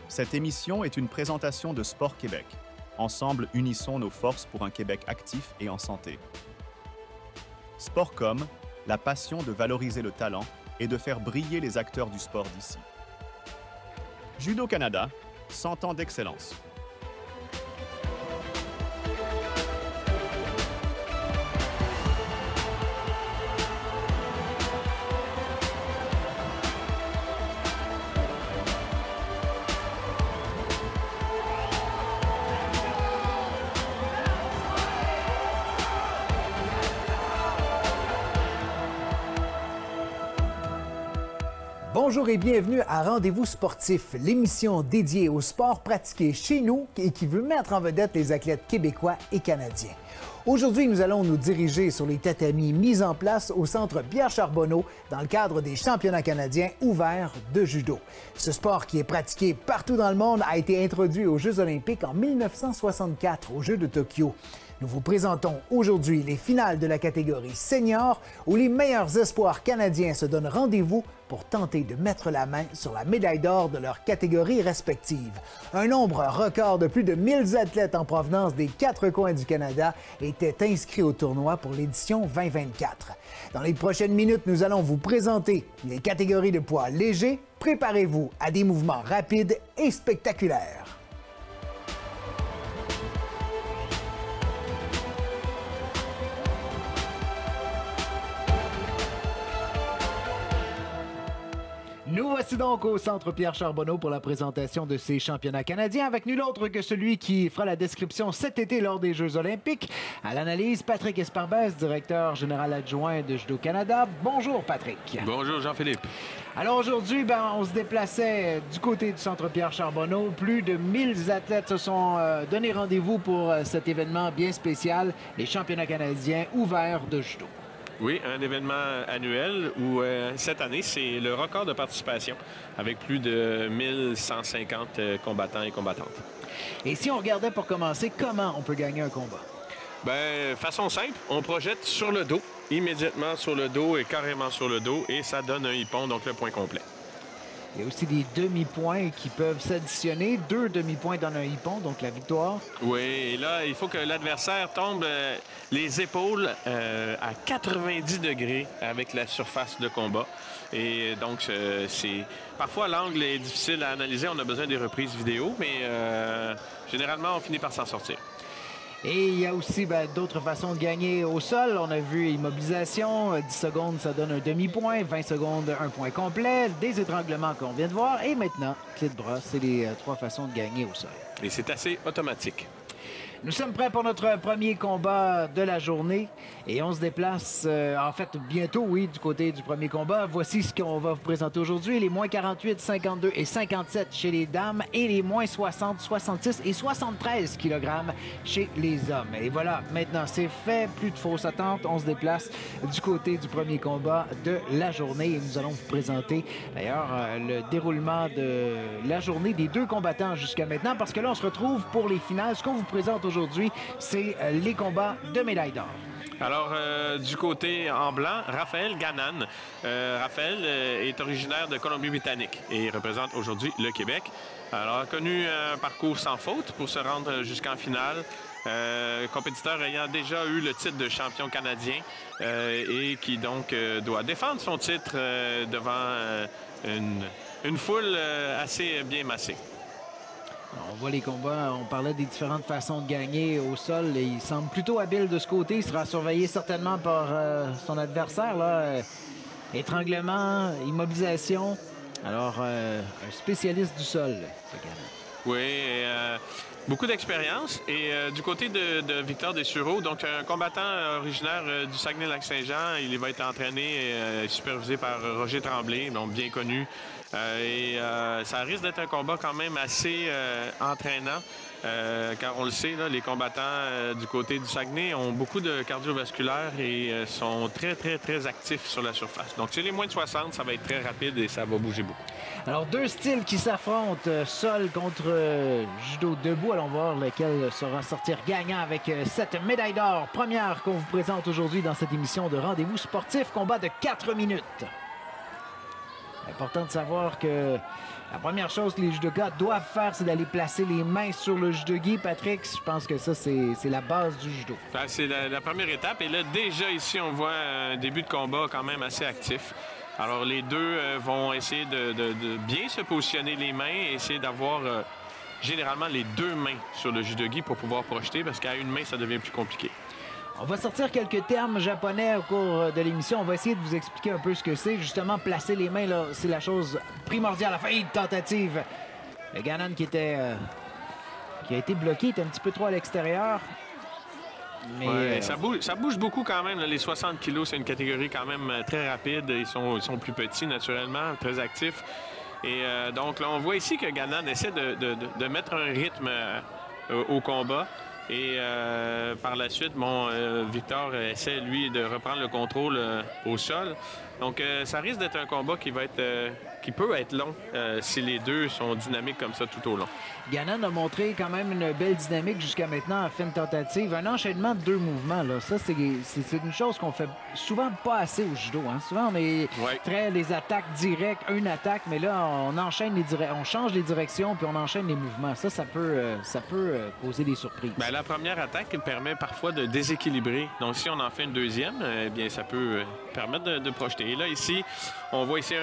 Cette émission est une présentation de Sport Québec. Ensemble, unissons nos forces pour un Québec actif et en santé. Sportcom, la passion de valoriser le talent et de faire briller les acteurs du sport d'ici. Judo Canada, 100 ans d'excellence. Bonjour et bienvenue à Rendez-vous sportif, l'émission dédiée au sport pratiqué chez nous et qui veut mettre en vedette les athlètes québécois et canadiens. Aujourd'hui, nous allons nous diriger sur les tatamis mis en place au Centre Pierre Charbonneau dans le cadre des championnats canadiens ouverts de judo. Ce sport qui est pratiqué partout dans le monde a été introduit aux Jeux olympiques en 1964 aux Jeux de Tokyo. Nous vous présentons aujourd'hui les finales de la catégorie senior où les meilleurs espoirs canadiens se donnent rendez-vous pour tenter de mettre la main sur la médaille d'or de leur catégorie respective. Un nombre record de plus de 1000 athlètes en provenance des 4 coins du Canada étaient inscrits au tournoi pour l'édition 2024. Dans les prochaines minutes, nous allons vous présenter les catégories de poids légers. Préparez-vous à des mouvements rapides et spectaculaires. Nous voici donc au Centre Pierre Charbonneau pour la présentation de ces championnats canadiens avec nul autre que celui qui fera la description cet été lors des Jeux olympiques. À l'analyse, Patrick Esparbès, directeur général adjoint de Judo Canada. Bonjour Patrick. Bonjour Jean-Philippe. Alors aujourd'hui, on se déplaçait du côté du Centre Pierre Charbonneau. Plus de 1000 athlètes se sont donné rendez-vous pour cet événement bien spécial, les championnats canadiens ouverts de judo. Oui, un événement annuel où cette année, c'est le record de participation avec plus de 1150 combattants et combattantes. Et si on regardait pour commencer, comment on peut gagner un combat? Bien, façon simple, on projette sur le dos, immédiatement sur le dos et carrément sur le dos et ça donne un hippon, donc le point complet. Il y a aussi des demi-points qui peuvent s'additionner. 2 demi-points donnent un hippon, donc la victoire. Oui, et là, il faut que l'adversaire tombe les épaules à 90 degrés avec la surface de combat. Et donc, parfois, l'angle est difficile à analyser. On a besoin des reprises vidéo, mais généralement, on finit par s'en sortir. Et il y a aussi d'autres façons de gagner au sol. On a vu immobilisation, 10 secondes, ça donne un demi-point, 20 secondes, un point complet, des étranglements qu'on vient de voir. Et maintenant, clé de bras, c'est les 3 façons de gagner au sol. Et c'est assez automatique. Nous sommes prêts pour notre premier combat de la journée et on se déplace, en fait, bientôt, oui, du côté du premier combat. Voici ce qu'on va vous présenter aujourd'hui. Les moins 48, 52 et 57 chez les dames et les moins 60, 66 et 73 kg chez les hommes. Et voilà, maintenant c'est fait, plus de fausses attentes. On se déplace du côté du premier combat de la journée et nous allons vous présenter d'ailleurs le déroulement de la journée des 2 combattants jusqu'à maintenant parce que là, on se retrouve pour les finales. Ce qu'on vous présente aujourd'hui, c'est les combats de médaille d'or. Alors, du côté en blanc, Raphaël Ganane. Raphaël est originaire de Colombie-Britannique et représente aujourd'hui le Québec. Alors, a connu un parcours sans faute pour se rendre jusqu'en finale. Compétiteur ayant déjà eu le titre de champion canadien et qui donc doit défendre son titre devant une foule assez bien massée. On voit les combats, on parlait des différentes façons de gagner au sol et il semble plutôt habile de ce côté. Il sera surveillé certainement par son adversaire. Là. Étranglement, immobilisation. Alors, un spécialiste du sol, ce gars-là. Oui, beaucoup d'expérience. Et du côté de Victor Dessureau, donc un combattant originaire du Saguenay-Lac-Saint-Jean, il va être entraîné et supervisé par Roger Tremblay, donc bien connu. Ça risque d'être un combat quand même assez entraînant. Car on le sait, là, les combattants du côté du Saguenay ont beaucoup de cardiovasculaire et sont très, très, très actifs sur la surface. Donc, chez les moins de 60, ça va être très rapide et ça va bouger beaucoup. Alors, 2 styles qui s'affrontent, sol contre judo debout. Allons voir lequel saura sortir gagnant avec cette médaille d'or. Première qu'on vous présente aujourd'hui dans cette émission de Rendez-vous sportif. Combat de 4 minutes. Important de savoir que La première chose que les judokas doivent faire, c'est d'aller placer les mains sur le judogi. Patrick, je pense que ça, c'est la base du judo. C'est la première étape. Et là, déjà ici, on voit un début de combat quand même assez actif. Alors, les deux vont essayer de bien se positionner les mains et essayer d'avoir généralement les deux mains sur le judogi pour pouvoir projeter, parce qu'à une main, ça devient plus compliqué. On va sortir quelques termes japonais au cours de l'émission. On va essayer de vous expliquer un peu ce que c'est. Justement, placer les mains, là, c'est la chose primordiale. La faillite tentative. Le Gannon qui a été bloqué, était un petit peu trop à l'extérieur. Mais ouais, ça bouge beaucoup quand même. Là. Les 60 kilos, c'est une catégorie quand même très rapide. Ils sont plus petits, naturellement, très actifs. Et donc, là, on voit ici que Gannon essaie de mettre un rythme au combat. Et par la suite, Victor essaie, lui, de reprendre le contrôle au sol. Donc, ça risque d'être un combat qui peut être long si les deux sont dynamiques comme ça tout au long. Gannon a montré quand même une belle dynamique jusqu'à maintenant en fin de tentative. Un enchaînement de 2 mouvements, là. Ça, c'est une chose qu'on fait souvent pas assez au judo. Hein. Souvent, on est très les attaques directes, une attaque, mais là, on enchaîne on change les directions puis on enchaîne les mouvements. Ça peut causer des surprises. Bien, la première attaque permet parfois de déséquilibrer. Donc, si on en fait une deuxième, eh bien, ça peut permettre de projeter. Et là, ici, on voit ici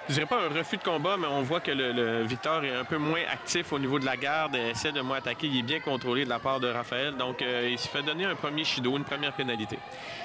je dirais pas un refus de combat, mais on voit que le Victor est un peu moins actif au niveau de la garde, essaie de moins attaquer. Il est bien contrôlé de la part de Raphaël. Donc, il se fait donner un premier shido, une première pénalité.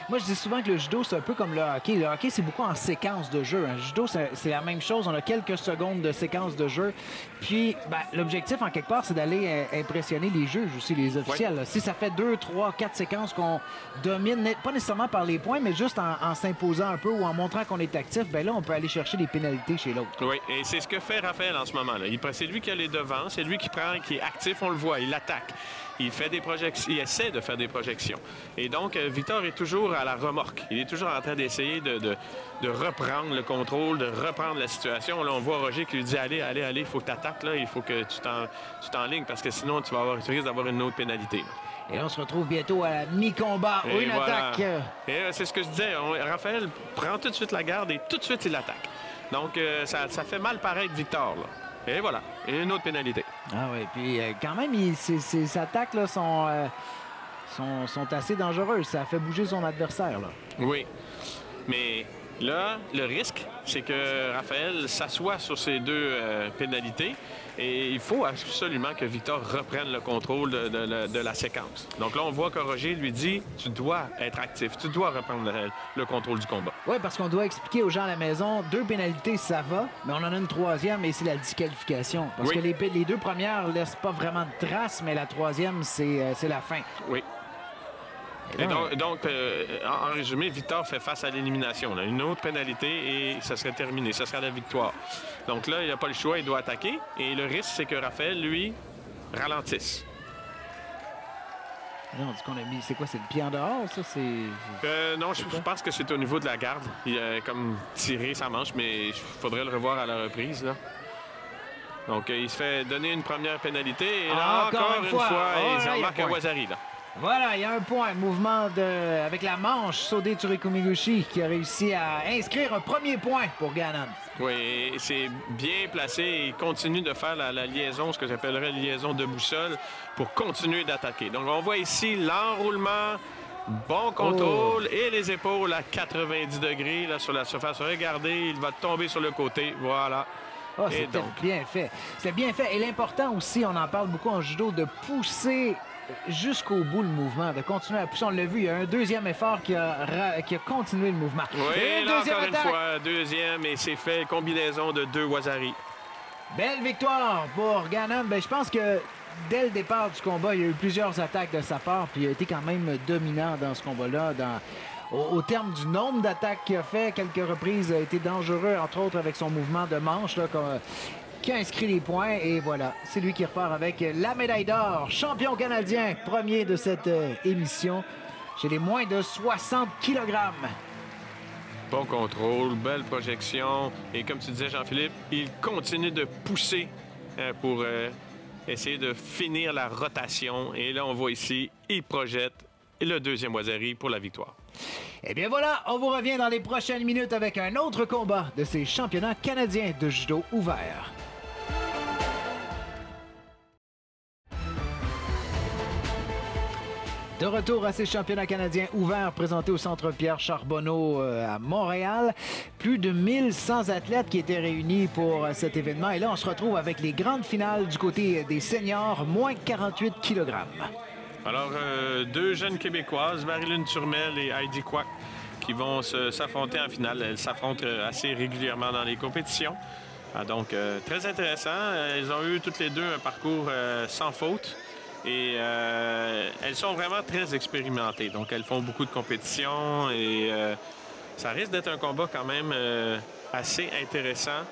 Moi, je dis souvent que le judo, c'est un peu comme le hockey. Le hockey, c'est beaucoup en séquence de jeu. Le judo, c'est la même chose. On a quelques secondes de séquence de jeu. Puis, l'objectif, en quelque part, c'est d'aller impressionner les juges aussi, les officiels. Ouais. Si ça fait 2, 3, 4 séquences qu'on domine, pas nécessairement par les points, mais juste en s'imposant un peu ou en montrant qu'on est actif, bien là, on peut aller chercher des pénalités chez l'autre. Oui, et c'est ce que fait Raphaël en ce moment-là. C'est lui qui a les devants, c'est lui qui est actif, on le voit, il attaque. Il fait des projections, il essaie de faire des projections. Et donc, Victor est toujours à la remorque. Il est toujours en train d'essayer de reprendre le contrôle, de reprendre la situation. Là, on voit Roger qui lui dit « Allez, il faut que tu attaques, là. Il faut que tu t'enlignes parce que sinon, tu risques d'avoir une autre pénalité. » Et on se retrouve bientôt à la mi-combat. Une attaque. Et c'est ce que je disais. Raphaël prend tout de suite la garde et tout de suite, il attaque. Donc, ça fait mal paraître Victor, là. Et voilà, une autre pénalité. Ah oui, puis quand même, ses attaques là, sont assez dangereuses. Ça fait bouger son adversaire, là. Oui, mais là, le risque, c'est que Raphaël s'assoit sur ces deux pénalités et il faut absolument que Victor reprenne le contrôle de la séquence. Donc là, on voit que Roger lui dit « Tu dois être actif, tu dois reprendre le contrôle du combat. » Oui, parce qu'on doit expliquer aux gens à la maison, 2 pénalités, ça va, mais on en a une 3e et c'est la disqualification. Parce que les 2 premières ne laissent pas vraiment de traces, mais la 3e, c'est la fin. Oui. Et donc, en résumé, Victor fait face à l'élimination. Une autre pénalité et ça serait terminé. Ça serait la victoire. Donc là, il n'a pas le choix, il doit attaquer. Et le risque, c'est que Raphaël, lui, ralentisse. Là, on dit qu'on a mis... C'est quoi? C'est le pied en dehors, ça? Non, je pense que c'est au niveau de la garde. Il a comme tiré sa manche, mais il faudrait le revoir à la reprise, là. Donc, il se fait donner une première pénalité. Et là, encore une fois, il remarque un Wazari, là. Voilà, il y a un point. Mouvement avec la manche. Sode Tsurukumiguchi qui a réussi à inscrire un premier point pour Gannon. Oui, c'est bien placé. Il continue de faire la liaison, ce que j'appellerais la liaison de boussole, pour continuer d'attaquer. Donc, on voit ici l'enroulement, bon contrôle et les épaules à 90 degrés là, sur la surface. Regardez, il va tomber sur le côté. Voilà. Oh, c'était bien fait. C'était bien fait. Et l'important aussi, on en parle beaucoup en judo, de pousser jusqu'au bout le mouvement, de continuer à pousser. On l'a vu, il y a un deuxième effort qui a continué le mouvement. Oui, et là, encore une fois, deuxième, et c'est fait, combinaison de 2 Wazari. Belle victoire pour Gannon. Je pense que dès le départ du combat, il y a eu plusieurs attaques de sa part, puis il a été quand même dominant dans ce combat-là. Au terme du nombre d'attaques qu'il a fait, quelques reprises, a été dangereux, entre autres avec son mouvement de manche, là, qui a inscrit les points. Et voilà, c'est lui qui repart avec la médaille d'or. Champion canadien, premier de cette émission, chez les moins de 60 kg. Bon contrôle, belle projection. Et comme tu disais, Jean-Philippe, il continue de pousser pour essayer de finir la rotation. Et là, on voit ici, il projette le deuxième Wazari pour la victoire. Eh bien voilà, on vous revient dans les prochaines minutes avec un autre combat de ces championnats canadiens de judo ouvert. De retour à ces championnats canadiens ouverts présentés au Centre Pierre Charbonneau à Montréal. Plus de 1100 athlètes qui étaient réunis pour cet événement. Et là, on se retrouve avec les grandes finales du côté des seniors, moins 48 kg. Alors, deux jeunes Québécoises, Marie-Lune Turmel et Heidi Kwak, qui vont s'affronter en finale. Elles s'affrontent assez régulièrement dans les compétitions. Donc, très intéressant. Elles ont eu toutes les deux un parcours sans faute. Et elles sont vraiment très expérimentées. Donc, elles font beaucoup de compétitions et ça risque d'être un combat quand même assez intéressant.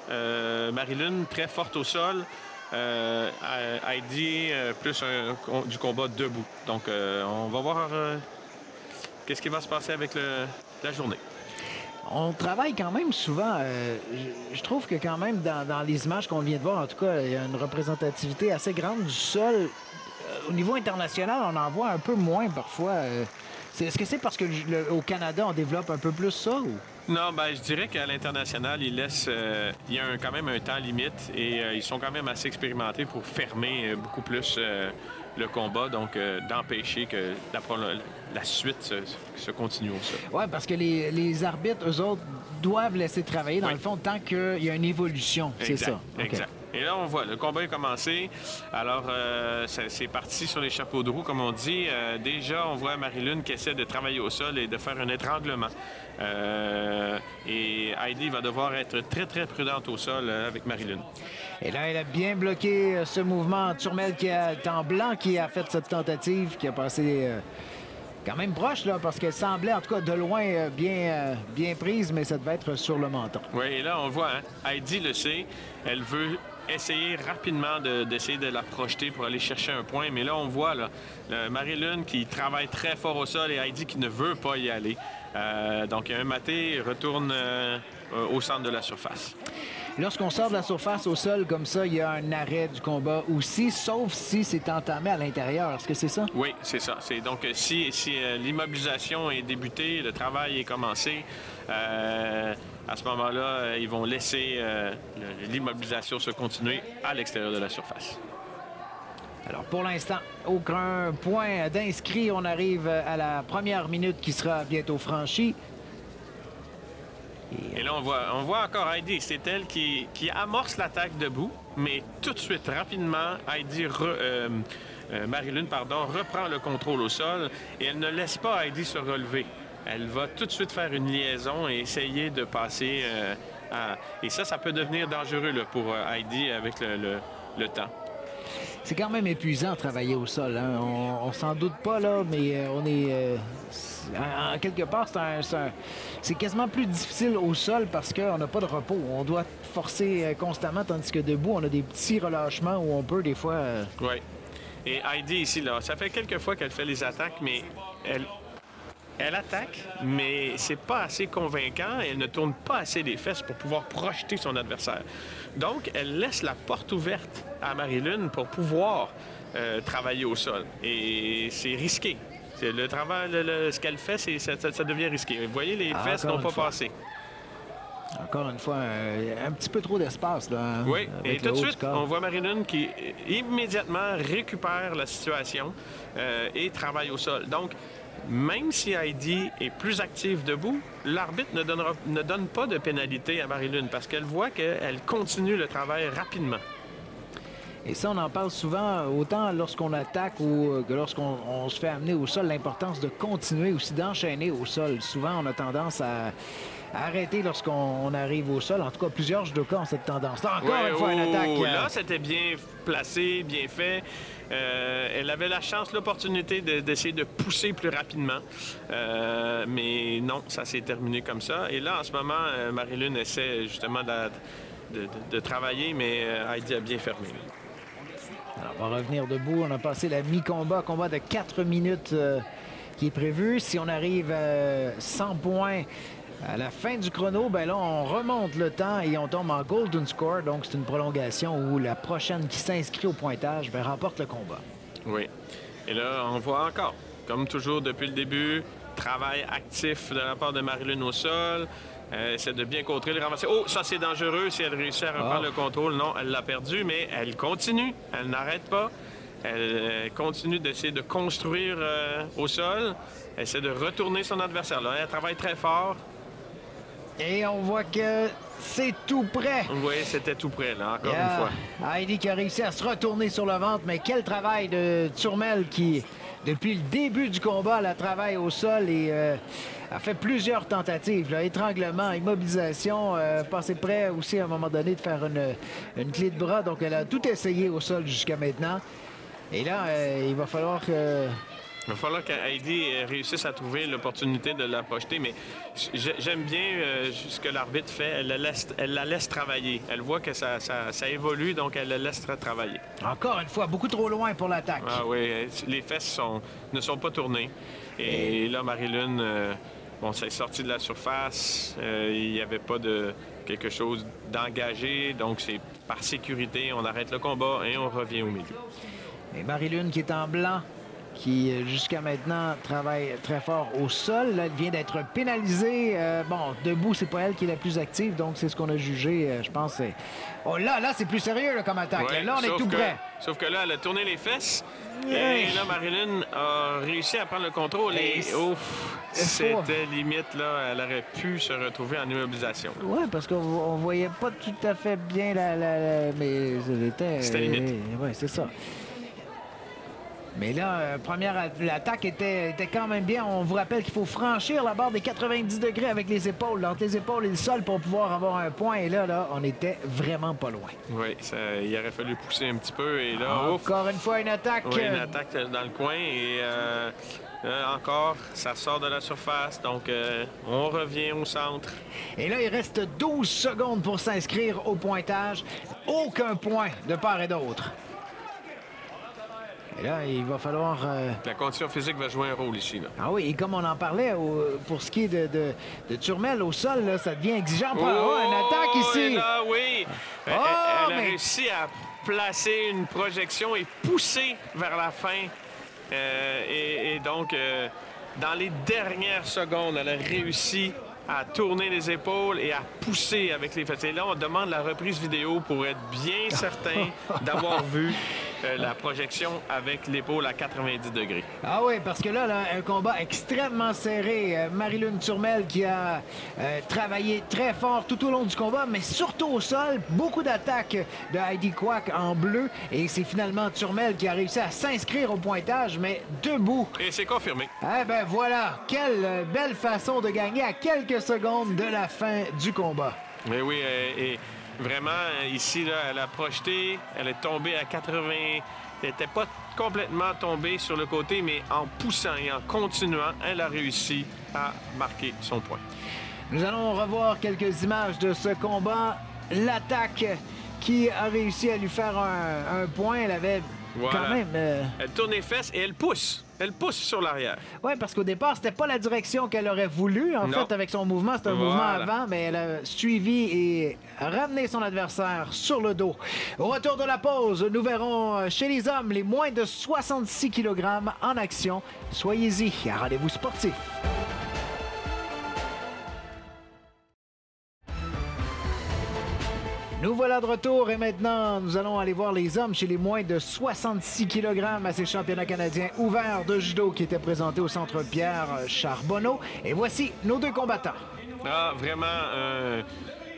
Marie-Lune, très forte au sol. Heidi, plus du combat debout. Donc, on va voir qu'est-ce qui va se passer avec la journée. On travaille quand même souvent. Je trouve que quand même, dans les images qu'on vient de voir, en tout cas, il y a une représentativité assez grande du sol. Au niveau international, on en voit un peu moins parfois. Est-ce que c'est parce qu'au Canada, on développe un peu plus ça? Ou? Non, je dirais qu'à l'international, il y a quand même un temps limite et ils sont quand même assez expérimentés pour fermer beaucoup plus le combat, donc d'empêcher que la suite se continue au sol. Oui, parce que les arbitres, eux autres, doivent laisser travailler, dans le fond, tant qu'il y a une évolution. C'est ça. Exact. Et là, on voit, le combat est commencé. Alors, c'est parti sur les chapeaux de roue, comme on dit. Déjà, on voit Marie-Lune qui essaie de travailler au sol et de faire un étranglement. Et Heidi va devoir être très, très prudente au sol avec Marie-Lune. Et là, elle a bien bloqué ce mouvement. Turmel qui est en blanc, qui a fait cette tentative, qui a passé quand même proche, là, parce qu'elle semblait, en tout cas, de loin, bien prise, mais ça devait être sur le menton. Oui, et là, on voit, Heidi le sait. Elle veut essayer rapidement d'essayer de la projeter pour aller chercher un point. Mais là, on voit Marie-Lune qui travaille très fort au sol et Heidi qui ne veut pas y aller. Donc, un maté retourne au centre de la surface. Lorsqu'on sort de la surface au sol comme ça, il y a un arrêt du combat aussi, sauf si c'est entamé à l'intérieur. Est-ce que c'est ça? Oui, c'est ça. Donc, si l'immobilisation est débutée, le travail est commencé, à ce moment-là, ils vont laisser l'immobilisation se continuer à l'extérieur de la surface. Alors, pour l'instant, aucun point d'inscrit. On arrive à la première minute qui sera bientôt franchie. Et là, on voit encore Heidi. C'est elle qui amorce l'attaque debout, mais tout de suite, rapidement, Marie-Lune, reprend le contrôle au sol et elle ne laisse pas Heidi se relever. Elle va tout de suite faire une liaison et essayer de passer Et ça peut devenir dangereux là, pour Heidi avec le temps. C'est quand même épuisant de travailler au sol. Hein? On s'en doute pas, là, mais on est... en quelque part, c'est quasiment plus difficile au sol parce qu'on n'a pas de repos. On doit forcer constamment, tandis que debout, on a des petits relâchements où on peut des fois... Oui. Et Heidi, ici, là, ça fait quelques fois qu'elle fait les attaques, mais elle attaque, mais c'est pas assez convaincant. Elle ne tourne pas assez les fesses pour pouvoir projeter son adversaire. Donc, elle laisse la porte ouverte à Marie-Lune pour pouvoir travailler au sol. Et c'est risqué. Le travail, ce qu'elle fait, ça devient risqué. Vous voyez, les fesses n'ont pas passé. Encore une fois, un petit peu trop d'espace. Là, oui, et tout de suite, on voit Marie-Lune qui immédiatement récupère la situation et travaille au sol. Donc, même si Heidi est plus active debout, l'arbitre ne donne pas de pénalité à Marie-Lune parce qu'elle voit qu'elle continue le travail rapidement. Et ça, on en parle souvent, autant lorsqu'on attaque ou que lorsqu'on se fait amener au sol, l'importance de continuer aussi, d'enchaîner au sol. Souvent, on a tendance à arrêter lorsqu'on arrive au sol. En tout cas, plusieurs judokas ont cette tendance-là. Encore une fois, une attaque. Là, c'était bien placé, bien fait. Elle avait la chance, l'opportunité d'essayer de pousser plus rapidement. Mais non, ça s'est terminé comme ça. Et là, en ce moment, Marie-Lune essaie justement de travailler, mais Heidi a bien fermé. Alors, on va revenir debout. On a passé la mi-combat, combat de 4 minutes qui est prévu. Si on arrive 100 points à la fin du chrono, ben là, on remonte le temps et on tombe en golden score. Donc, c'est une prolongation où la prochaine qui s'inscrit au pointage remporte le combat. Oui. Et là, on voit encore, comme toujours depuis le début, travail actif de la part de Marie-Lune au sol. Essaie de bien contrer le ramasser. Oh, ça, c'est dangereux si elle réussit à reprendre le contrôle. Non, elle l'a perdu, mais elle continue. Elle n'arrête pas. Elle continue d'essayer de construire au sol. Elle essaie de retourner son adversaire. Là, elle travaille très fort. Et on voit que c'est tout près. Oui, c'était tout près, là, encore une fois. Heidi qui a réussi à se retourner sur le ventre, mais quel travail de Turmel qui, depuis le début du combat, elle travaille au sol et a fait plusieurs tentatives. Là, étranglement, immobilisation, passé près aussi à un moment donné de faire une clé de bras. Donc, elle a tout essayé au sol jusqu'à maintenant. Et là, il va falloir que... Il va falloir qu'Heidi réussisse à trouver l'opportunité de la projeter, mais j'aime bien ce que l'arbitre fait. Elle la laisse travailler. Elle voit que ça évolue, donc elle la laisse travailler. Encore une fois, beaucoup trop loin pour l'attaque. Ah oui, les fesses ne sont pas tournées. Et là, Marie-Lune, bon, ça est sorti de la surface. Il n'y avait pas de quelque chose d'engagé, donc c'est par sécurité. On arrête le combat et on revient au milieu. Et Marie-Lune qui est en blanc, qui jusqu'à maintenant travaille très fort au sol. Là, elle vient d'être pénalisée. Bon, debout, c'est pas elle qui est la plus active, donc c'est ce qu'on a jugé, je pense. Oh là, c'est plus sérieux là, comme attaque. Ouais, là, on est tout près. Sauf que là, elle a tourné les fesses. Et là, Marie-Lune a réussi à prendre le contrôle. Et ouf, c'était limite, là. Elle aurait pu se retrouver en immobilisation. Oui, parce qu'on voyait pas tout à fait bien mais c'était limite. Oui, c'est ça. Mais là, l'attaque était quand même bien. On vous rappelle qu'il faut franchir la barre des 90 degrés avec les épaules, entre les épaules et le sol pour pouvoir avoir un point. Et là, on était vraiment pas loin. Oui, il aurait fallu pousser un petit peu. Et là, encore une fois, une attaque. Oui, une attaque dans le coin. Et encore, ça sort de la surface. Donc, on revient au centre. Et là, il reste 12 secondes pour s'inscrire au pointage. Aucun point de part et d'autre. Et là, il va falloir... La condition physique va jouer un rôle ici. Là. Ah oui, et comme on en parlait, pour ce qui est de Turmel au sol, là, ça devient exigeant. Une attaque ici! Là, oui! Elle a réussi à placer une projection et pousser vers la fin. Et donc, dans les dernières secondes, elle a réussi à tourner les épaules et à pousser avec les fesses. Et là, on demande la reprise vidéo pour être bien certain d'avoir vu la projection avec l'épaule à 90 degrés. Ah oui, parce que là, un combat extrêmement serré. Marie-Lune Turmel qui a travaillé très fort tout au long du combat, mais surtout au sol. Beaucoup d'attaques de Heidi Kwak en bleu. Et c'est finalement Turmel qui a réussi à s'inscrire au pointage, mais debout. Et c'est confirmé. Eh bien voilà, quelle belle façon de gagner à quelques secondes de la fin du combat. Mais oui, et vraiment, ici, là, elle a projeté, elle est tombée à 80... Elle n'était pas complètement tombée sur le côté, mais en poussant et en continuant, elle a réussi à marquer son point. Nous allons revoir quelques images de ce combat. L'attaque qui a réussi à lui faire un point, elle avait quand même... Elle tourne les fesses et elle pousse. Elle pousse sur l'arrière. Oui, parce qu'au départ, c'était pas la direction qu'elle aurait voulu. En fait, avec son mouvement, c'était un mouvement avant, mais elle a suivi et ramené son adversaire sur le dos. Au retour de la pause, nous verrons chez les hommes les moins de 66 kg en action. Soyez-y à Rendez-vous sportif. Nous voilà de retour et maintenant, nous allons aller voir les hommes chez les moins de 66 kg à ces championnats canadiens ouverts de judo qui étaient présentés au Centre Pierre Charbonneau. Et voici nos deux combattants. Ah, vraiment,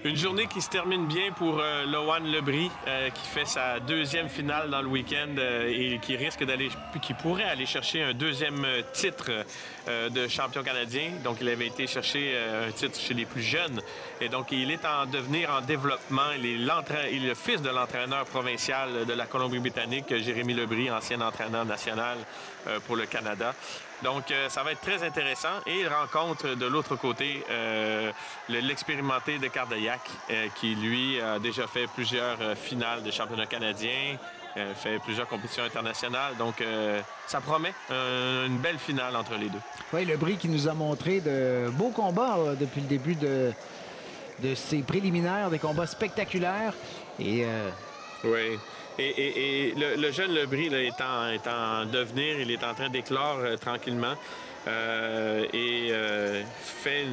une journée qui se termine bien pour Loane Lebris, qui fait sa deuxième finale dans le week-end et qui pourrait aller chercher un deuxième titre de champion canadien. Donc, il avait été chercher un titre chez les plus jeunes. Et donc, il est en devenir en développement. Il est le fils de l'entraîneur provincial de la Colombie-Britannique, Jérémy Lebris, ancien entraîneur national pour le Canada. Donc, ça va être très intéressant. Et il rencontre de l'autre côté l'expérimenté de Cardaillac, qui, lui, a déjà fait plusieurs finales de championnat canadien, fait plusieurs compétitions internationales. Donc, ça promet une belle finale entre les deux. Oui, Lebris qui nous a montré de beaux combats depuis le début de ses préliminaires, des combats spectaculaires. Et oui. Et le jeune Lebris là, est en devenir, il est en train d'éclore tranquillement et fait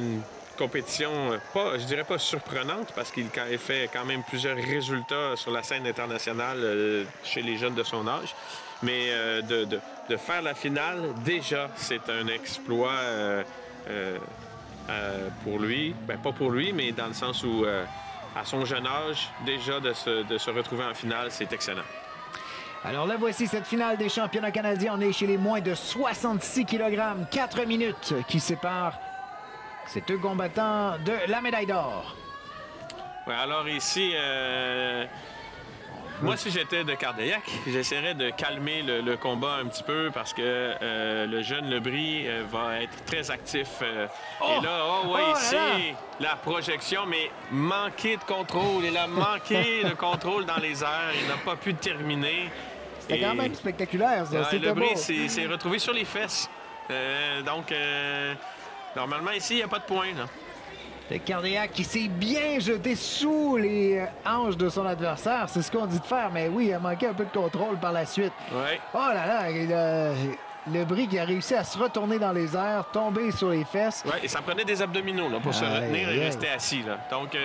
compétition, je dirais pas surprenante, parce qu'il fait quand même plusieurs résultats sur la scène internationale chez les jeunes de son âge. Mais de faire la finale, déjà, c'est un exploit pour lui. Ben, pas pour lui, mais dans le sens où, à son jeune âge, déjà de se retrouver en finale, c'est excellent. Alors là, voici cette finale des championnats canadiens. On est chez les moins de 66 kg. 4 minutes qui séparent ces deux combattants de la médaille d'or. Ouais, alors ici, moi, si j'étais de Cardaillac, j'essaierais de calmer le combat un petit peu parce que le jeune Lebris va être très actif. Et là, ici, la projection, mais manqué de contrôle. Il a manqué de contrôle dans les airs. Il n'a pas pu terminer. C'était quand même spectaculaire, ça. Ouais, Lebris s'est retrouvé sur les fesses. Normalement, ici, il n'y a pas de point, là. Le Cardaillac qui s'est bien jeté sous les hanches de son adversaire. C'est ce qu'on dit de faire, mais oui, il a manqué un peu de contrôle par la suite. Ouais. Oh là là, Lebris qui a réussi à se retourner dans les airs, tomber sur les fesses. Oui, et ça prenait des abdominaux là, pour se retenir et rester assis. Là. Donc,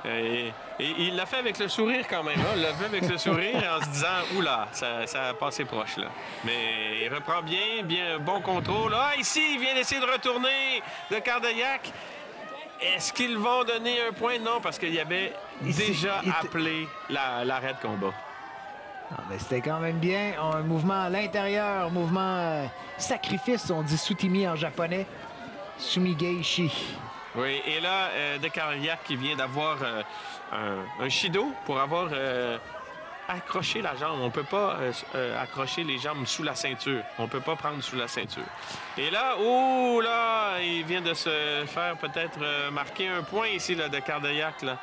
et il l'a fait avec le sourire quand même. Hein? Il l'a fait avec le sourire en se disant « Oula, ça a passé proche. » là. Mais il reprend bien, bon contrôle. Ah, ici, il vient d'essayer de retourner de Cardaillac. Est-ce qu'ils vont donner un point? Non, parce qu'il y avait déjà appelé l'arrêt de combat. C'était quand même bien. Un mouvement à l'intérieur, mouvement sacrifice, on dit Sutimi en japonais. Sumigeishi. Oui, et là, de Cardaillac qui vient d'avoir un Shido pour avoir accroché la jambe. On ne peut pas accrocher les jambes sous la ceinture. On ne peut pas prendre sous la ceinture. Et là, il vient de se faire peut-être marquer un point ici là, de Cardaillac. Là.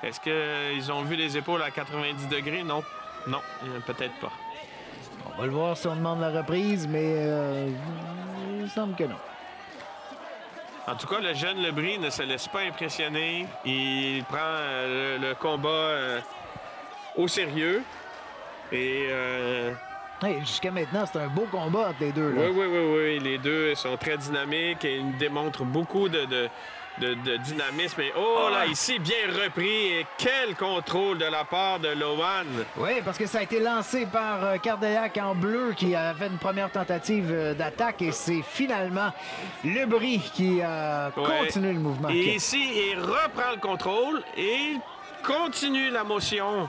Est-ce qu'ils ont vu les épaules à 90 degrés? Non. Non, peut-être pas. On va le voir si on demande la reprise, mais il semble que non. En tout cas, le jeune Lebris ne se laisse pas impressionner. Il prend le combat au sérieux. Et jusqu'à maintenant, c'est un beau combat entre les deux. Là. Oui. Les deux sont très dynamiques et ils démontrent beaucoup de dynamisme. Et là, ici, bien repris. Et quel contrôle de la part de Lohan. Oui, parce que ça a été lancé par Cardaillac en bleu qui a fait une première tentative d'attaque. Et c'est finalement Lebris qui a continué le mouvement. Et ici, il reprend le contrôle et il continue la motion.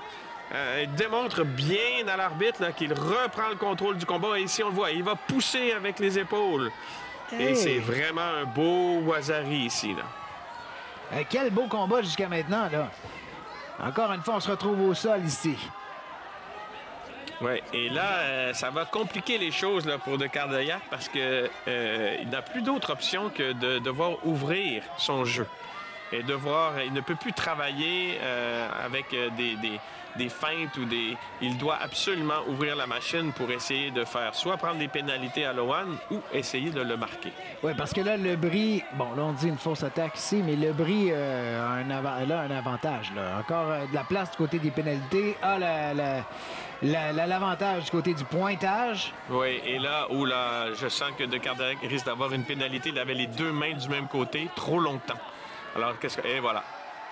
Il démontre bien à l'arbitre qu'il reprend le contrôle du combat. Et ici, on le voit, il va pousser avec les épaules. Hey. Et c'est vraiment un beau Wazari ici. Là. Quel beau combat jusqu'à maintenant. Là. Encore une fois, on se retrouve au sol ici. Oui, et là, ça va compliquer les choses là, pour de Cardaillac parce qu'il n'a plus d'autre option que de devoir ouvrir son jeu. Et il ne peut plus travailler avec des feintes ou il doit absolument ouvrir la machine pour essayer de faire soit prendre des pénalités à Lohan ou essayer de le marquer. Oui, parce que là, Lebris, bon, là, on dit une fausse attaque ici, mais Lebris a un avantage. Là. Encore de la place du côté des pénalités, a l'avantage du côté du pointage. Oui, et là, je sens que de Cardaillac risque d'avoir une pénalité. Il avait les deux mains du même côté trop longtemps. Alors, et voilà.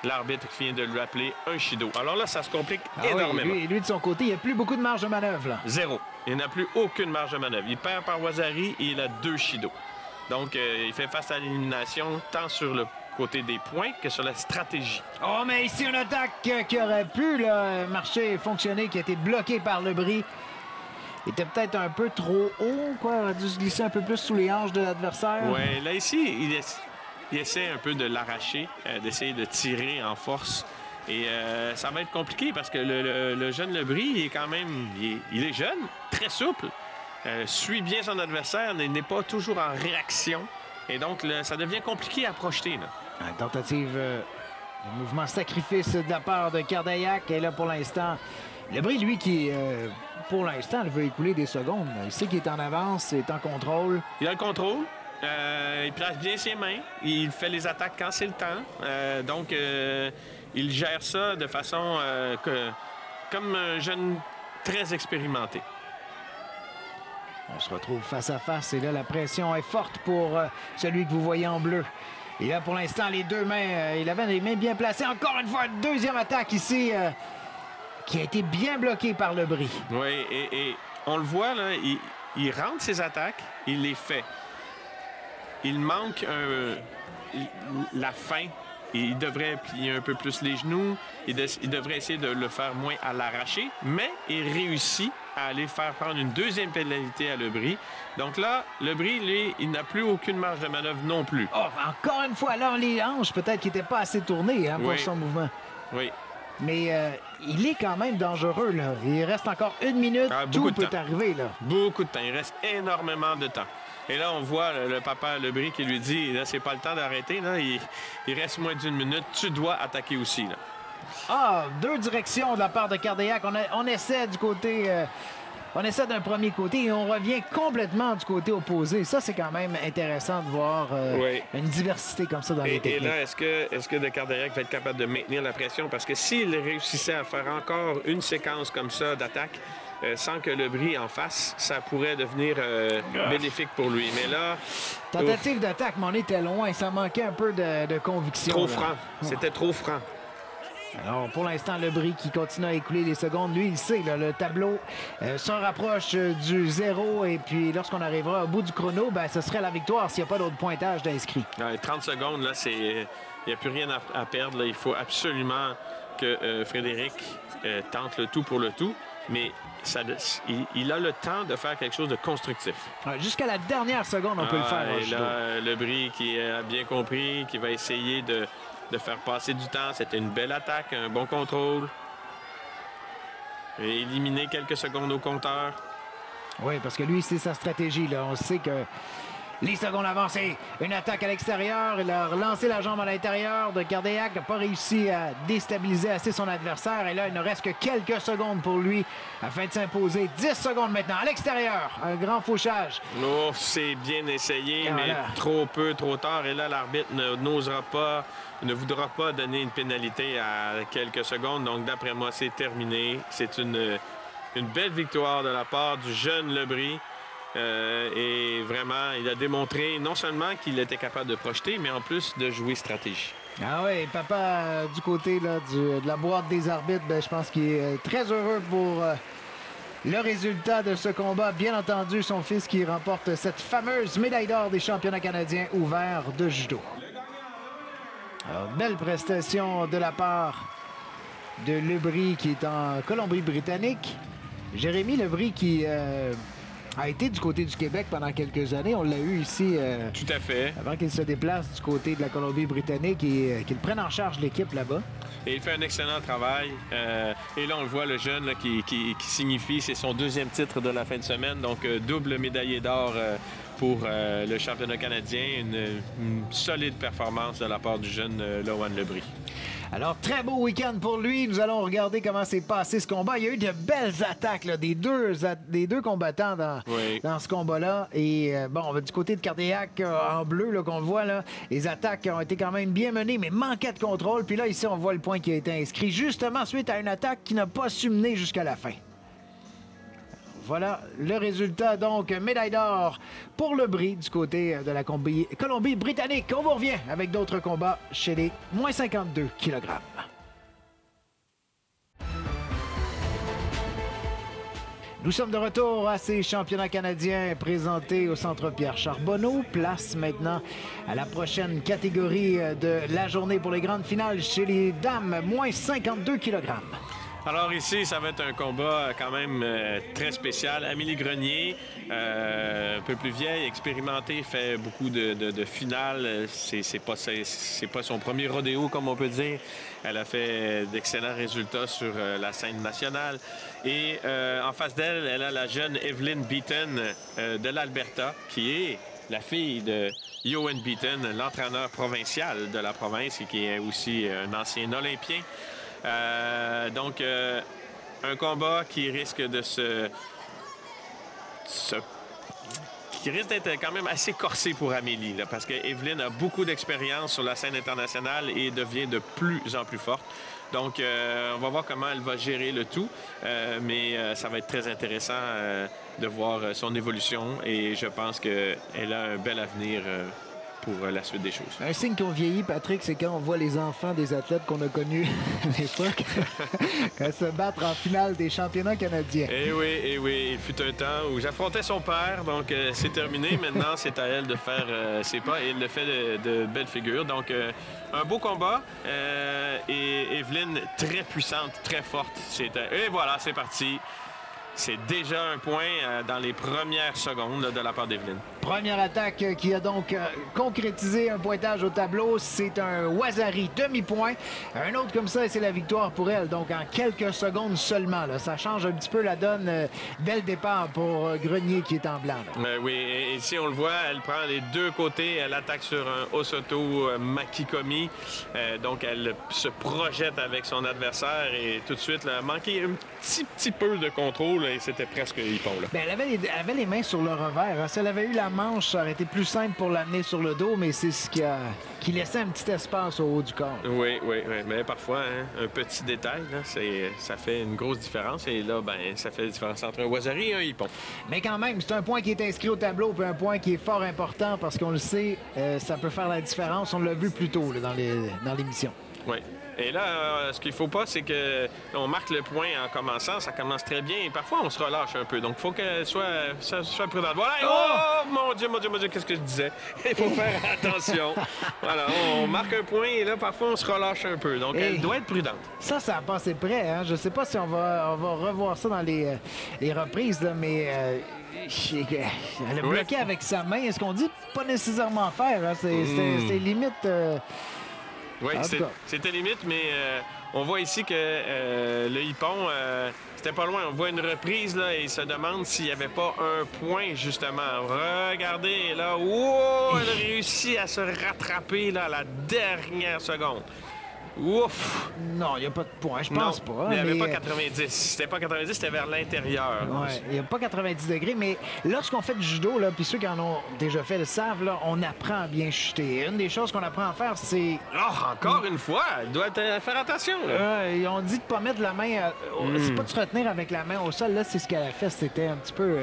L'arbitre vient de lui appeler un Shido. Alors là, ça se complique énormément. Oui, lui, de son côté, il n'y a plus beaucoup de marge de manœuvre. Là. Zéro. Il n'a plus aucune marge de manœuvre. Il perd par Wazari et il a 2 Shido. Donc, il fait face à l'élimination tant sur le côté des points que sur la stratégie. Oh, mais ici, une attaque qui aurait pu marcher et fonctionner, qui a été bloquée par Lebris. Il était peut-être un peu trop haut, quoi. Il aurait dû se glisser un peu plus sous les hanches de l'adversaire. Oui, là, ici, il essaie un peu de l'arracher, d'essayer de tirer en force. Et ça va être compliqué parce que le jeune Lebris, il est quand même... Il est jeune, très souple, suit bien son adversaire, n'est pas toujours en réaction. Et donc, ça devient compliqué à projeter. Là. Une tentative de mouvement sacrifice de la part de Cardaillac. Et là, pour l'instant, Lebris, lui, qui, pour l'instant, il veut écouler des secondes. Il sait qu'il est en avance, il est en contrôle. Il a le contrôle. Il place bien ses mains. Il fait les attaques quand c'est le temps. Donc, il gère ça de façon comme un jeune très expérimenté. On se retrouve face à face et là, la pression est forte pour celui que vous voyez en bleu. Et là, pour l'instant, les deux mains, il avait les mains bien placées. Encore une fois, deuxième attaque ici qui a été bien bloquée par Lebris. Oui, et on le voit, là, il rentre ses attaques, il les fait. Il manque la fin. Il devrait plier un peu plus les genoux. Il devrait essayer de le faire moins à l'arraché, mais il réussit à aller faire prendre une deuxième pénalité à Lebris. Donc là, Lebris, lui, il n'a plus aucune marge de manœuvre non plus. Oh, encore une fois, alors les hanches, peut-être qu'il n'était pas assez tourné pour son mouvement. Oui. Mais il est quand même dangereux, là. Il reste encore 1 minute, tout peut arriver, là. Beaucoup de temps. Il reste énormément de temps. Et là, on voit le papa Lebris qui lui dit, là, c'est pas le temps d'arrêter, là. Il reste moins d'1 minute. Tu dois attaquer aussi, là. Ah, 2 directions de la part de Cardaillac. On essaie du côté... on essaie d'un premier côté et on revient complètement du côté opposé. Ça, c'est quand même intéressant de voir une diversité comme ça dans les techniques. Et là, est-ce que de Cardaillac va être capable de maintenir la pression? Parce que s'il réussissait à faire encore une séquence comme ça d'attaque, sans que Lebris en fasse, ça pourrait devenir bénéfique pour lui. Mais là... Tentative d'attaque, mais on était loin. Ça manquait un peu de conviction. Trop franc. C'était trop franc. Alors, pour l'instant, Lebris qui continue à écouler les secondes. Lui, il sait, là, le tableau se rapproche du 0. Et puis, lorsqu'on arrivera au bout du chrono, ben, ce serait la victoire s'il n'y a pas d'autre pointage d'inscrit. 30 secondes, là, il n'y a plus rien à perdre. Là. Il faut absolument que Frédéric tente le tout pour le tout. Mais il a le temps de faire quelque chose de constructif. Jusqu'à la dernière seconde, on peut le faire. Et là, Lebris qui a bien compris, qui va essayer de faire passer du temps. C'était une belle attaque, un bon contrôle. Et éliminer quelques secondes au compteur. Oui, parce que lui, c'est sa stratégie, là. On sait que les secondes avancées, une attaque à l'extérieur. Il a relancé la jambe à l'intérieur de Cardaillac. Il n'a pas réussi à déstabiliser assez son adversaire. Et là, il ne reste que quelques secondes pour lui afin de s'imposer. 10 secondes maintenant à l'extérieur. Un grand fauchage. Oh, c'est bien essayé, mais trop peu, trop tard. Et là, l'arbitre ne voudra pas donner une pénalité à quelques secondes. Donc, d'après moi, c'est terminé. C'est une belle victoire de la part du jeune Lebris. Et vraiment, il a démontré non seulement qu'il était capable de projeter, mais en plus de jouer stratégie. Ah oui, papa, du côté là, de la boîte des arbitres, ben, je pense qu'il est très heureux pour le résultat de ce combat. Bien entendu, son fils qui remporte cette fameuse médaille d'or des championnats canadiens ouverts de judo. Alors, belle prestation de la part de Lebris qui est en Colombie-Britannique. Jérémy Lebris qui a été du côté du Québec pendant quelques années. On l'a eu ici tout à fait. Avant qu'il se déplace du côté de la Colombie-Britannique et qu'il prenne en charge l'équipe là-bas. Et il fait un excellent travail. Et là, on le voit, le jeune là, qui signifie, c'est son 2e titre de la fin de semaine. Donc, double médaillé d'or pour le championnat canadien. Une solide performance de la part du jeune Lohan Lebris. Alors, très beau week-end pour lui. Nous allons regarder comment s'est passé ce combat. Il y a eu de belles attaques là, des deux combattants dans ce combat-là. Et bon, du côté de Cardaillac en bleu qu'on le voit, là, les attaques ont été quand même bien menées, mais manquaient de contrôle. Puis là, ici, on voit le point qui a été inscrit justement suite à une attaque qui n'a pas su mener jusqu'à la fin. Voilà le résultat, donc, médaille d'or pour Lebris du côté de la Colombie-Britannique. On vous revient avec d'autres combats chez les moins 52 kg. Nous sommes de retour à ces championnats canadiens présentés au Centre Pierre Charbonneau. Place maintenant à la prochaine catégorie de la journée pour les grandes finales chez les dames, moins 52 kg. Alors ici, ça va être un combat quand même très spécial. Amélie Grenier, un peu plus vieille, expérimentée, fait beaucoup de finales. C'est pas son premier rodéo, comme on peut dire. Elle a fait d'excellents résultats sur la scène nationale. Et en face d'elle, elle a la jeune Evelyn Beaton de l'Alberta, qui est la fille de Johan Beaton, l'entraîneur provincial de la province et qui est aussi un ancien Olympien. Donc, un combat qui risque de qui risque d'être quand même assez corsé pour Amélie, là, parce que Evelyn a beaucoup d'expérience sur la scène internationale et devient de plus en plus forte. Donc, on va voir comment elle va gérer le tout, mais ça va être très intéressant de voir son évolution et je pense qu'elle a un bel avenir pour la suite des choses. Un signe qu'on vieillit, Patrick, c'est quand on voit les enfants des athlètes qu'on a connus à l'époque se battre en finale des championnats canadiens. Eh oui, il fut un temps où j'affrontais son père, donc c'est terminé. Maintenant, c'est à elle de faire ses pas et il le fait de belles figures. Donc, un beau combat et Evelyne très puissante, très forte. Et voilà, c'est parti. C'est déjà un point dans les premières secondes là, de la part d'Evelyne. Première attaque qui a donc concrétisé un pointage au tableau. C'est un Wazari demi-point. Un autre comme ça et c'est la victoire pour elle. Donc en quelques secondes seulement. Là. Ça change un petit peu la donne dès le départ pour Grenier qui est en blanc. Oui, et ici on le voit, elle prend les deux côtés. Elle attaque sur un Hosoto Makikomi. Donc elle se projette avec son adversaire et tout de suite, elle a manqué un petit peu de contrôle et c'était presque hippon. Ben, elle avait les mains sur le revers. Hein. Si elle avait eu la manche, ça aurait été plus simple pour l'amener sur le dos, mais c'est ce qui laissait un petit espace au haut du corps. Oui. Mais parfois, hein, un petit détail, là, ça fait une grosse différence. Et là, ça fait la différence entre un Wazari et un hippon. Mais quand même, c'est un point qui est inscrit au tableau, puis un point qui est fort important parce qu'on le sait, ça peut faire la différence. On l'a vu plus tôt là, dans l'émission. Oui. Et là, ce qu'il ne faut pas, c'est qu'on marque le point en commençant. Ça commence très bien et parfois, on se relâche un peu. Donc, il faut qu'elle soit prudente. Voilà! Oh! Mon Dieu, qu'est-ce que je disais? Il faut faire attention. Voilà, on marque un point et là, parfois, on se relâche un peu. Donc, elle doit être prudente. Ça a passé près. Hein? Je ne sais pas si on va revoir ça dans les reprises, là, mais... elle a bloqué avec sa main. Est-ce qu'on dit pas nécessairement faire? Hein? C'est limite... Oui, c'était limite, mais on voit ici que le hippon, c'était pas loin. On voit une reprise là, et il se demande s'il n'y avait pas un point, justement. Regardez, là, elle a réussi à se rattraper là, à la dernière seconde. Ouf! Non, il n'y a pas de point, je pense pas. Il n'y avait pas 90. C'était pas 90, c'était vers l'intérieur. Oui, il n'y a pas 90 degrés, mais lorsqu'on fait du judo, là, puis ceux qui en ont déjà fait le savent, là, on apprend à bien chuter. Une des choses qu'on apprend à faire, c'est... Encore une fois, elle doit faire attention. On dit de ne pas mettre la main... C'est pas de se retenir avec la main au sol. Là, c'est ce qu'elle a fait. C'était un petit peu,